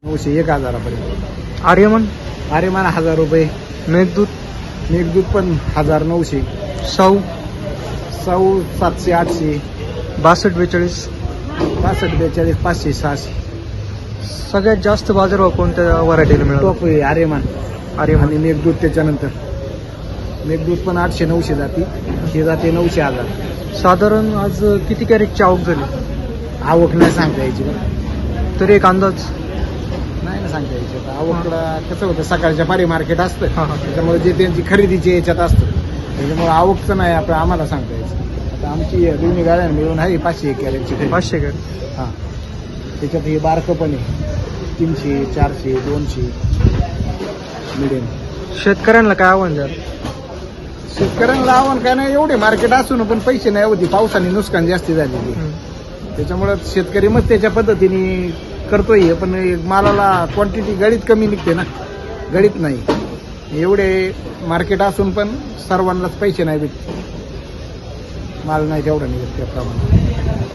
901 हजारापर्यंत. आर्यमन आर्यमान 1000 रुपये. मेघदूत पण 1900. साऊ साऊ 700 800. 62 42 62 42 500 600. सगळ्यात जास्त बाजारभाव कोणत्या व्हरायटीला मिळाला? टॉप आहे आर्यमान आर्यमन आणि मेघदूत. त्याच्यानंतर मेघदूत पण 800 900 जाती. हे जाते 900 1000. साधारण आज किती कॅरेटची आवक झाली? आवक नाही सांगता यायची बरं. तरी एक अंदाज? नाही ना सांगता यायची. आता आवकला कसं होतं, सकाळच्या पारी मार्केट असतं, हां हां. त्याच्यामुळे जे त्यांची खरेदीचे याच्यात असतं, त्याच्यामुळे आवकचं नाही आपण आम्हाला सांगता यायचं. आता आमची दोन्ही गाड्या मिळून आहे 500 कॅरेटची खरेदी. 500 कॅरेट. हां, त्याच्यात हे बारकं पण आहे 300 400 200 मिडियम. शेतकऱ्यांना काय आव्हान द्याल? शेतकऱ्यांना आव्हान काय नाही, एवढे मार्केट असून पण पैसे नाही होती. पावसाने नुकसान जास्ती झालेली, त्याच्यामुळं शेतकरी मग त्याच्या पद्धतीने करतोय. पण मालाला क्वांटिटी गळीत कमी निघते ना, गळीत नाही. एवढे मार्केट असून पण सर्वांनाच पैसे नाही भेटते, माल नाही तेवढा निघत त्याप्रमाणे.